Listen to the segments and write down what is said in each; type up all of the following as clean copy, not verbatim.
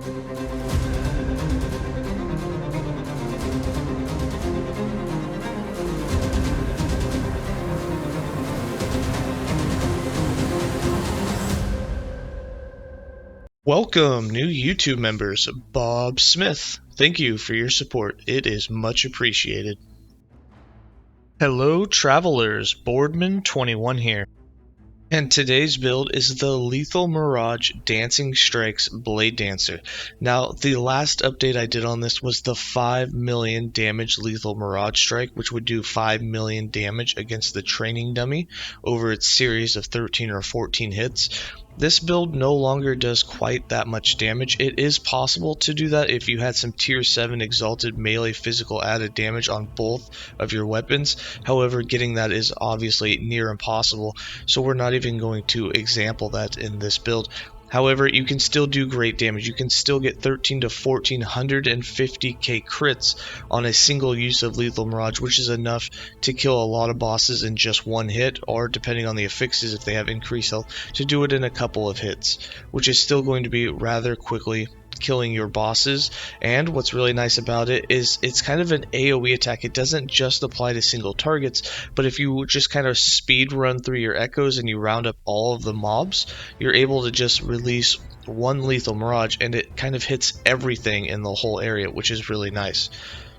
Welcome, new YouTube members. Bob Smith. Thank you for your support. It is much appreciated. Hello, travelers. Boardman21 here. And today's build is the Lethal Mirage Dancing Strikes Bladedancer. Now, the last update I did on this was the 5 million damage Lethal Mirage Strike, which would do 5 million damage against the training dummy over its series of 13 or 14 hits. This build no longer does quite that much damage. It is possible to do that if you had some tier 7 exalted melee physical added damage on both of your weapons. However, getting that is obviously near impossible, so we're not even going to example that in this build. However, you can still do great damage. You can still get 13 to 1450k crits on a single use of Lethal Mirage, which is enough to kill a lot of bosses in just one hit, or depending on the affixes if they have increased health, to do it in a couple of hits, which is still going to be rather quickly killing your bosses. And what's really nice about it is it's kind of an AoE attack. It doesn't just apply to single targets, but if you just kind of speed run through your echoes and you round up all of the mobs, you're able to just release one Lethal Mirage and it kind of hits everything in the whole area, which is really nice.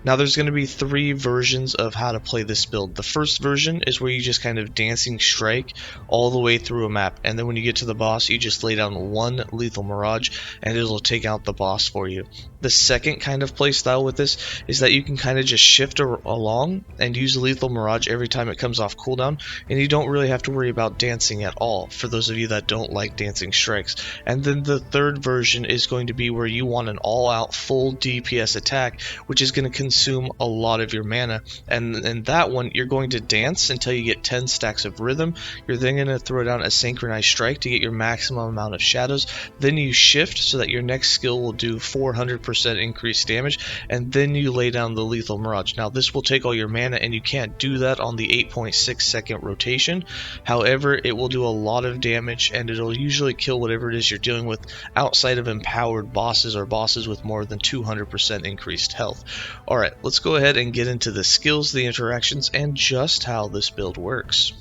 Now there's going to be 3 versions of how to play this build. The first version is where you just kind of dancing strike all the way through a map, and then when you get to the boss you just lay down one Lethal Mirage and it'll take out the boss for you. The second kind of play style with this is that you can kind of just shift along and use Lethal Mirage every time it comes off cooldown, and you don't really have to worry about dancing at all for those of you that don't like dancing strikes. And then the third version is going to be where you want an all-out full DPS attack, which is going to consume a lot of your mana, and in that one you're going to dance until you get 10 stacks of rhythm. You're then going to throw down a Synchronized Strike to get your maximum amount of shadows, then you shift so that your next skill will do 400% increased damage, and then you lay down the Lethal Mirage. Now this will take all your mana and you can't do that on the 8.6 second rotation. However, it will do a lot of damage and it'll usually kill whatever it is you're dealing with outside of empowered bosses or bosses with more than 200% increased health. Alright, let's go ahead and get into the skills, the interactions, and just how this build works.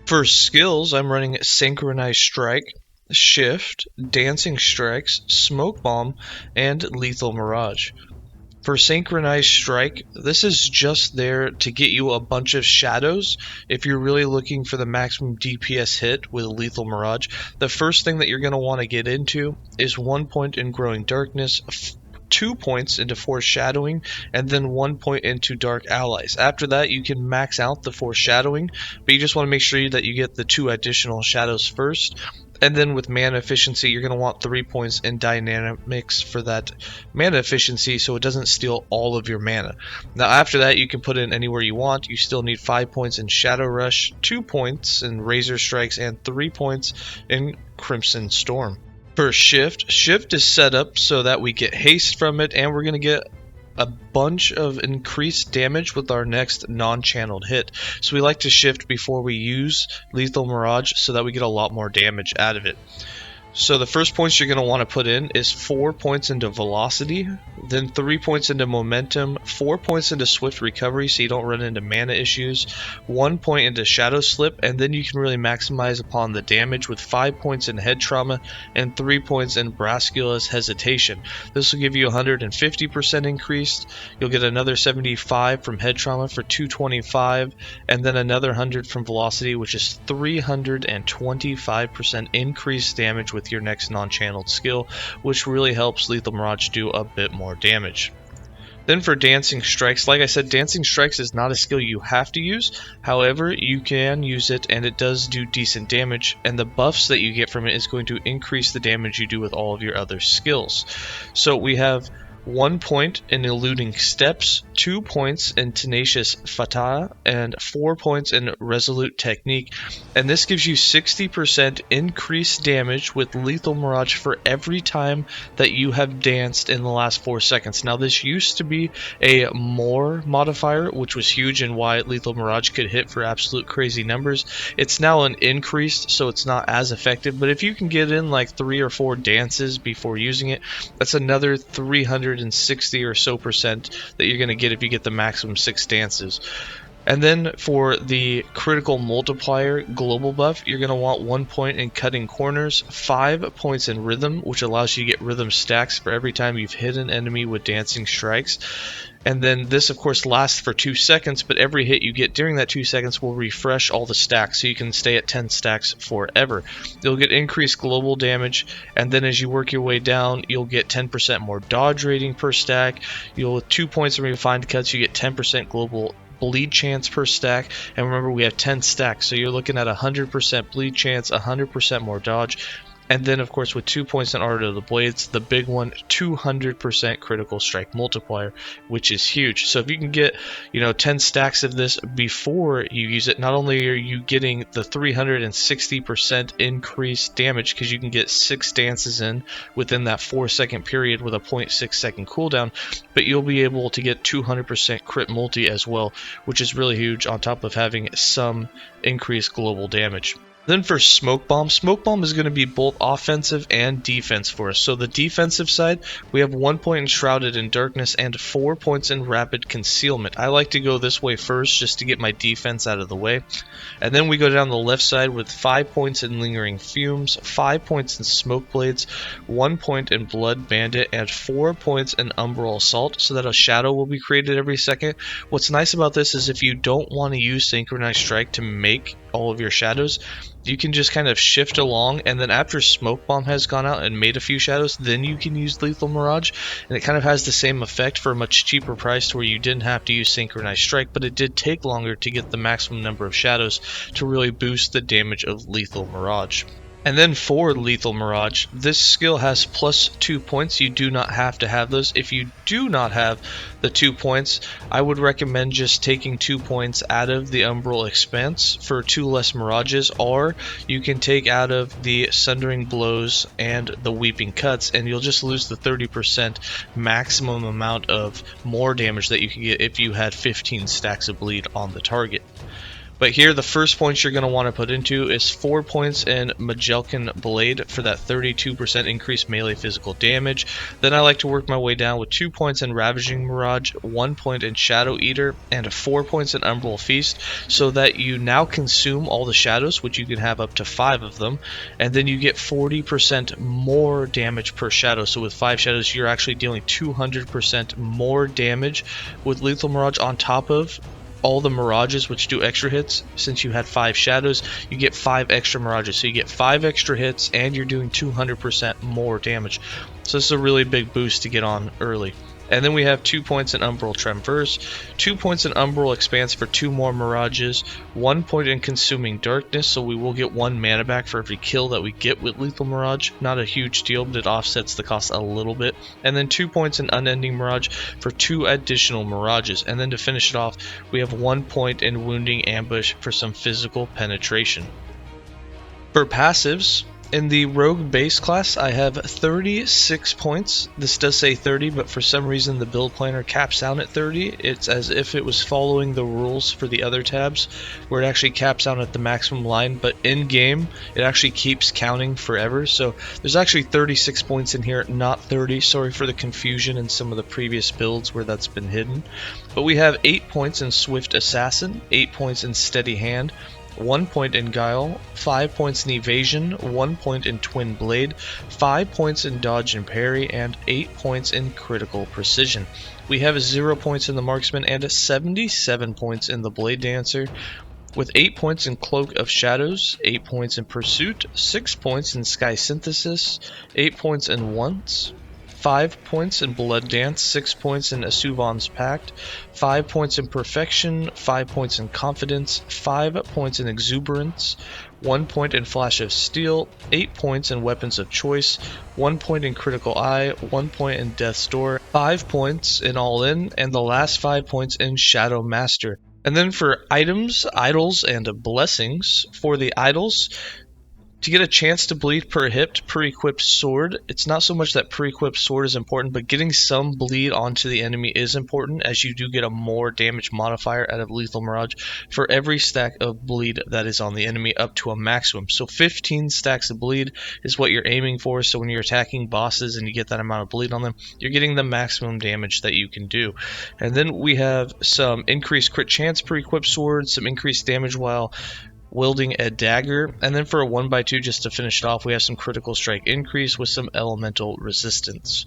For skills, I'm running Synchronized Strike, Shift, Dancing Strikes, Smoke Bomb, and Lethal Mirage. For Synchronized Strike, this is just there to get you a bunch of shadows. If you're really looking for the maximum DPS hit with Lethal Mirage, the first thing that you're going to want to get into is 1 point in Growing Darkness, 2 points into Foreshadowing, and then 1 point into Dark Allies. After that, you can max out the Foreshadowing, but you just want to make sure that you get the 2 additional shadows first. And then with mana efficiency, you're going to want 3 points in Dynamics for that mana efficiency so it doesn't steal all of your mana. Now after that, you can put in anywhere you want. You still need 5 points in Shadow Rush, 2 points in Razor Strikes, and 3 points in Crimson Storm. For Shift, Shift is set up so that we get haste from it, and we're going to get a bunch of increased damage with our next non-channeled hit. So we like to shift before we use Lethal Mirage so that we get a lot more damage out of it. So the first points you're going to want to put in is 4 points into Velocity, then 3 points into Momentum, 4 points into Swift Recovery so you don't run into mana issues, 1 point into Shadow Slip, and then you can really maximize upon the damage with 5 points in Head Trauma and 3 points in Brascula's Hesitation. This will give you 150% increased. You'll get another 75 from Head Trauma for 225, and then another 100 from Velocity, which is 325% increased damage with your next non-channeled skill, which really helps Lethal Mirage do a bit more damage. Then for Dancing Strikes, like I said, Dancing Strikes is not a skill you have to use. However, you can use it and it does do decent damage, and the buffs that you get from it is going to increase the damage you do with all of your other skills. So we have 1 point in eluding steps, 2 points in tenacious fatah, and 4 points in resolute technique. And this gives you 60% increased damage with Lethal Mirage for every time that you have danced in the last 4 seconds. Now this used to be a more modifier, which was huge and why Lethal Mirage could hit for absolute crazy numbers. It's now an increased, so it's not as effective, but if you can get in like 3 or 4 dances before using it, that's another 360 or so percent that you're going to get if you get the maximum 6 dances. And then for the critical multiplier global buff, you're going to want 1 point in cutting corners, 5 points in rhythm, which allows you to get rhythm stacks for every time you've hit an enemy with dancing strikes. And then this of course lasts for 2 seconds, but every hit you get during that 2 seconds will refresh all the stacks, so you can stay at 10 stacks forever. You'll get increased global damage, and then as you work your way down, you'll get 10% more dodge rating per stack. You'll with 2 points in refined cuts, you get 10% global bleed chance per stack, and remember we have 10 stacks, so you're looking at 100% bleed chance, 100% more dodge, and then of course with 2 points in Art of the Blades, the big one, 200% critical strike multiplier, which is huge. So if you can get 10 stacks of this before you use it, not only are you getting the 360% increased damage because you can get 6 dances in within that 4-second period with a 0.6 second cooldown, but you'll be able to get 200% crit multi as well, which is really huge on top of having some increased global damage. Then for Smoke Bomb is going to be both offensive and defense for us. So the defensive side, we have 1 point in Shrouded in Darkness and 4 points in Rapid Concealment. I like to go this way first just to get my defense out of the way. And then we go down the left side with 5 points in Lingering Fumes, 5 points in Smoke Blades, 1 point in Blood Bandit, and 4 points in Umbral Assault, so that a shadow will be created every second. What's nice about this is if you don't want to use Synchronized Strike to make all of your shadows, you can just kind of shift along, and then after Smoke Bomb has gone out and made a few shadows, then you can use Lethal Mirage, and it kind of has the same effect for a much cheaper price to where you didn't have to use Synchronized Strike, but it did take longer to get the maximum number of shadows to really boost the damage of Lethal Mirage. And then for Lethal Mirage, this skill has plus 2 points. You do not have to have those. If you do not have the 2 points, I would recommend just taking 2 points out of the Umbral Expanse for 2 less Mirages, or you can take out of the Sundering Blows and the Weeping Cuts, and you'll just lose the 30% maximum amount of more damage that you can get if you had 15 stacks of bleed on the target. But here, the first points you're going to want to put into is 4 points in Magellan Blade for that 32% increased melee physical damage. Then I like to work my way down with 2 points in Ravaging Mirage, 1 point in Shadow Eater, and 4 points in Umbral Feast, so that you now consume all the shadows, which you can have up to 5 of them, and then you get 40% more damage per shadow. So with 5 shadows, you're actually dealing 200% more damage with Lethal Mirage on top of all the Mirages, which do extra hits. Since you had 5 shadows, you get 5 extra Mirages, so you get 5 extra hits and you're doing 200% more damage. So this is a really big boost to get on early. And then we have 2 points in Umbral Traverse, 2 points in Umbral Expanse for 2 more Mirages, 1 point in Consuming Darkness, so we will get 1 mana back for every kill that we get with Lethal Mirage. Not a huge deal, but it offsets the cost a little bit. And then 2 points in Unending Mirage for 2 additional Mirages. And then to finish it off, we have 1 point in Wounding Ambush for some physical penetration. For passives, in the Rogue base class, I have 36 points. This does say 30, but for some reason the build planner caps out at 30. It's as if it was following the rules for the other tabs, where it actually caps out at the maximum line, but in game, it actually keeps counting forever. So there's actually 36 points in here, not 30. Sorry for the confusion in some of the previous builds where that's been hidden. But we have 8 points in Swift Assassin, 8 points in Steady Hand, 1 point in Guile, 5 points in Evasion, 1 point in Twin Blade, 5 points in Dodge and Parry, and 8 points in Critical Precision. We have 0 points in the Marksman and 77 points in the Bladedancer, with 8 points in Cloak of Shadows, 8 points in Pursuit, 6 points in Sky Synthesis, 8 points in Once, 5 points in Blood Dance, 6 points in Asuvan's Pact, 5 points in Perfection, 5 points in Confidence, 5 points in Exuberance, 1 point in Flash of Steel, 8 points in Weapons of Choice, 1 point in Critical Eye, 1 point in Death's Door, 5 points in All In, and the last 5 points in Shadow Master. And then for items, idols, and blessings, for the idols, to get a chance to bleed per hipped, pre-equipped sword, it's not so much that pre-equipped sword is important, but getting some bleed onto the enemy is important, as you do get a more damage modifier out of Lethal Mirage for every stack of bleed that is on the enemy up to a maximum. So 15 stacks of bleed is what you're aiming for, so when you're attacking bosses and you get that amount of bleed on them, you're getting the maximum damage that you can do. And then we have some increased crit chance pre-equipped swords, some increased damage while wielding a dagger, and then for a 1x2 just to finish it off, we have some critical strike increase with some elemental resistance.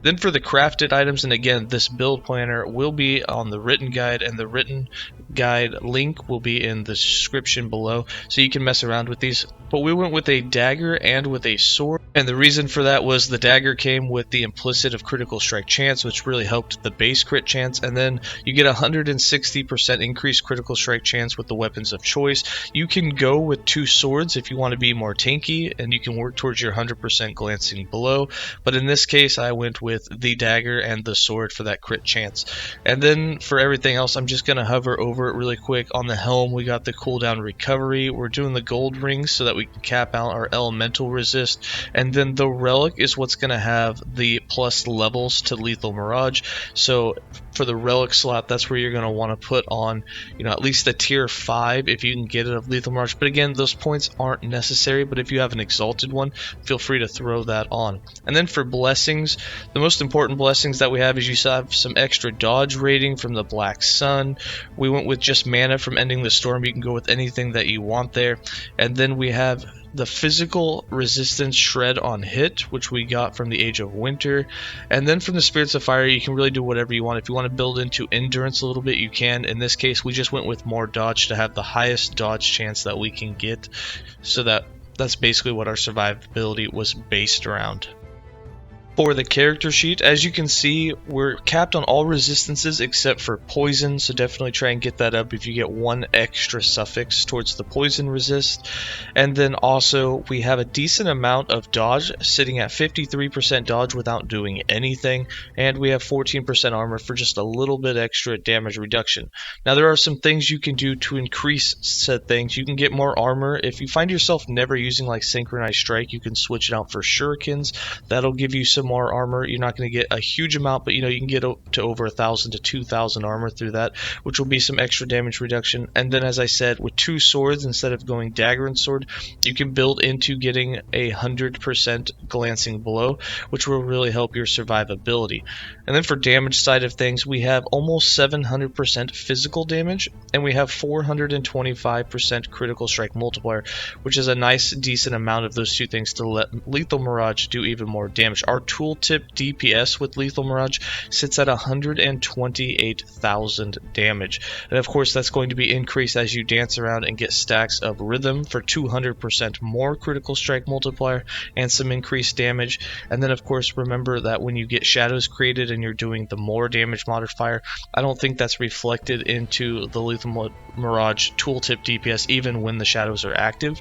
Then for the crafted items, and again, this build planner will be on the written guide, and the written guide link will be in the description below, so you can mess around with these. But we went with a dagger and with a sword, and the reason for that was the dagger came with the implicit of critical strike chance, which really helped the base crit chance, and then you get 160% increased critical strike chance with the weapons of choice. You can go with 2 swords if you want to be more tanky, and you can work towards your 100% glancing below, but in this case I went with the dagger and the sword for that crit chance. And then for everything else, I'm just going to hover over it really quick. On the helm, we got the cooldown recovery. We're doing the gold rings so that we can cap out our elemental resist. And then the relic is what's going to have the plus levels to Lethal Mirage. So for the relic slot, that's where you're going to want to put on, at least the tier 5 if you can get it of Lethal Mirage. But again, those points aren't necessary, but if you have an exalted one, feel free to throw that on. And then for blessings, the most important blessings that we have is you have some extra dodge rating from the Black Sun. We went with just mana from Ending the Storm. You can go with anything that you want there. And then we have the physical resistance shred on hit, which we got from the Age of Winter. And then from the Spirits of Fire, you can really do whatever you want. If you want to build into endurance a little bit, you can. In this case, we just went with more dodge to have the highest dodge chance that we can get, so that's basically what our survivability was based around. For the character sheet, as you can see, we're capped on all resistances except for poison, so definitely try and get that up if you get 1 extra suffix towards the poison resist. And then also, we have a decent amount of dodge, sitting at 53% dodge without doing anything, and we have 14% armor for just a little bit extra damage reduction. Now, there are some things you can do to increase said things. You can get more armor. If you find yourself never using like Synchronized Strike, you can switch it out for shurikens. That'll give you some more armor. You're not going to get a huge amount, but you can get to over 1,000 to 2,000 armor through that, which will be some extra damage reduction. And then, as I said, with 2 swords instead of going dagger and sword, you can build into getting 100% glancing blow, which will really help your survivability. And then for damage side of things, we have almost 700% physical damage, and we have 425% critical strike multiplier, which is a nice decent amount of those two things to let Lethal Mirage do even more damage. Our tooltip DPS with Lethal Mirage sits at 128,000 damage, and of course that's going to be increased as you dance around and get stacks of rhythm for 200% more critical strike multiplier and some increased damage. And then of course remember that when you get shadows created and you're doing the more damage modifier, I don't think that's reflected into the Lethal Mirage tooltip DPS even when the shadows are active.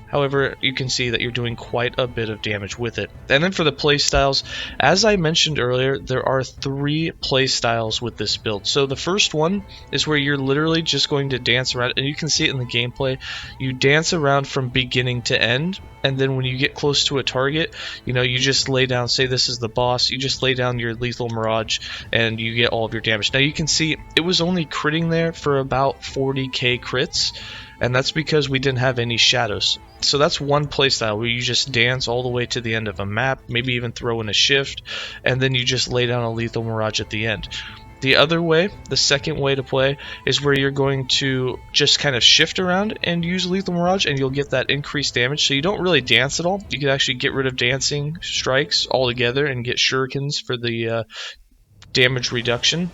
However, you can see that you're doing quite a bit of damage with it. And then for the playstyles, as I mentioned earlier, there are 3 playstyles with this build. So the first one is where you're literally just going to dance around, and you can see it in the gameplay. You dance around from beginning to end, and then when you get close to a target, you just lay down, say this is the boss, you just lay down your Lethal Mirage, and you get all of your damage. Now you can see it was only critting there for about 40k crits, and that's because we didn't have any shadows. So that's one playstyle where you just dance all the way to the end of a map, maybe even throw in a shift, and then you just lay down a Lethal Mirage at the end. The other way, the second way to play, is where you're going to just kind of shift around and use Lethal Mirage, and you'll get that increased damage. So you don't really dance at all. You can actually get rid of dancing strikes altogether and get shurikens for the damage reduction.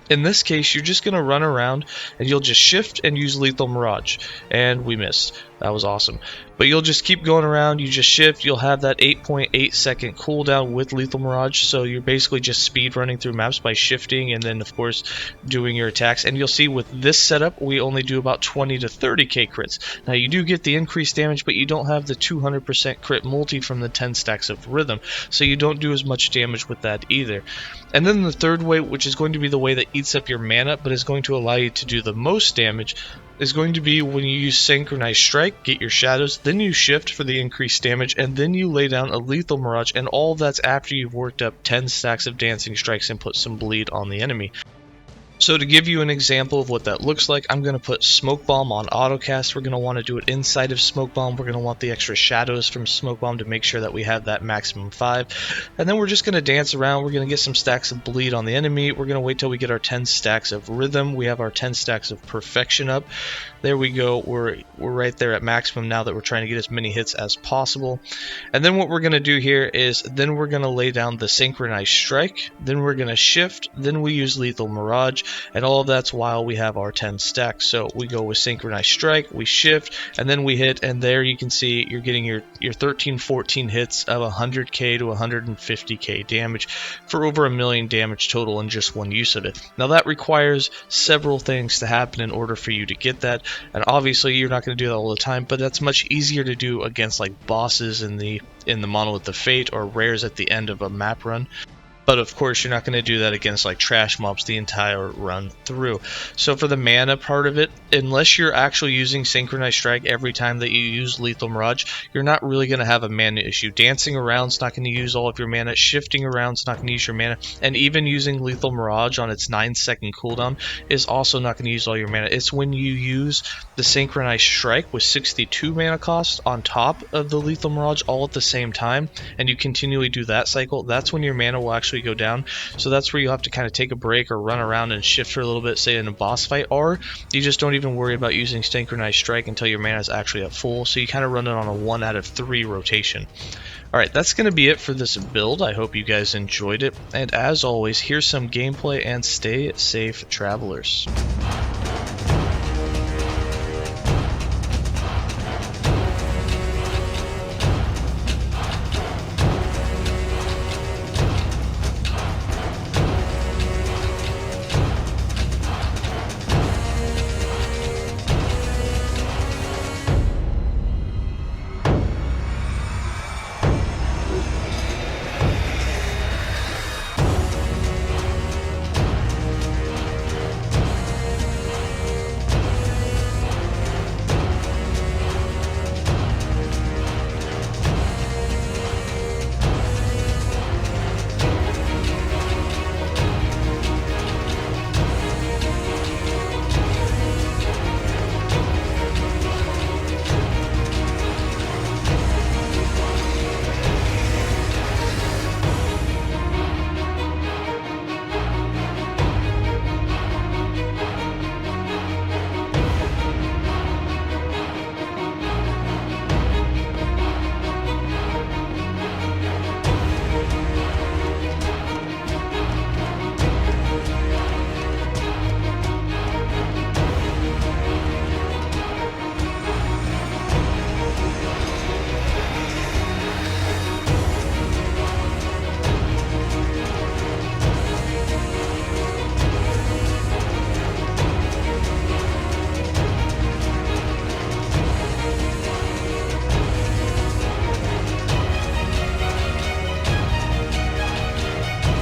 In this case, you're just going to run around and you'll just shift and use Lethal Mirage. And we missed. That was awesome. But you'll just keep going around, you just shift, you'll have that 8.8 second cooldown with Lethal Mirage, so you're basically just speed running through maps by shifting and then of course doing your attacks. And you'll see with this setup, we only do about 20 to 30k crits. Now you do get the increased damage, but you don't have the 200% crit multi from the 10 stacks of rhythm, so you don't do as much damage with that either. And then the third way, which is going to be the way that eats up your mana, but is going to allow you to do the most damage, is going to be when you use Synchronized Strike, get your shadows, then you shift for the increased damage, and then you lay down a Lethal Mirage, and all that's after you've worked up 10 stacks of Dancing Strikes and put some bleed on the enemy. So to give you an example of what that looks like, I'm going to put Smoke Bomb on autocast. We're going to want to do it inside of Smoke Bomb. We're going to want the extra shadows from Smoke Bomb to make sure that we have that maximum 5. And then we're just going to dance around. We're going to get some stacks of bleed on the enemy. We're going to wait till we get our 10 stacks of rhythm. We have our 10 stacks of perfection up. There we go. We're right there at maximum now that we're trying to get as many hits as possible. And then what we're going to do here is then we're going to lay down the Synchronized Strike. Then we're going to shift. Then we use Lethal Mirage. And all of that's while we have our 10 stacks. So we go with Synchronized Strike, we shift, and then we hit, and there you can see you're getting your 13-14 hits of 100k to 150k damage for over 1 million damage total in just one use of it. Now that requires several things to happen in order for you to get that, and obviously you're not going to do that all the time, but that's much easier to do against like bosses in the Monolith of Fate or rares at the end of a map run. But of course, you're not going to do that against like trash mobs the entire run through. So for the mana part of it, unless you're actually using Synchronized Strike every time that you use Lethal Mirage, you're not really going to have a mana issue. Dancing around's not going to use all of your mana. Shifting around's not going to use your mana. And even using Lethal Mirage on its 9-second cooldown is also not going to use all your mana. It's when you use the Synchronized Strike with 62 mana cost on top of the Lethal Mirage all at the same time, and you continually do that cycle, that's when your mana will actually go down. So that's where you have to kind of take a break or run around and shift for a little bit, say in a boss fight, or you just don't even worry about using Synchronized Strike until your mana is actually at full, so you kind of run it on a 1 out of 3 rotation. Alright, that's going to be it for this build. I hope you guys enjoyed it, and as always, here's some gameplay, and stay safe, travelers.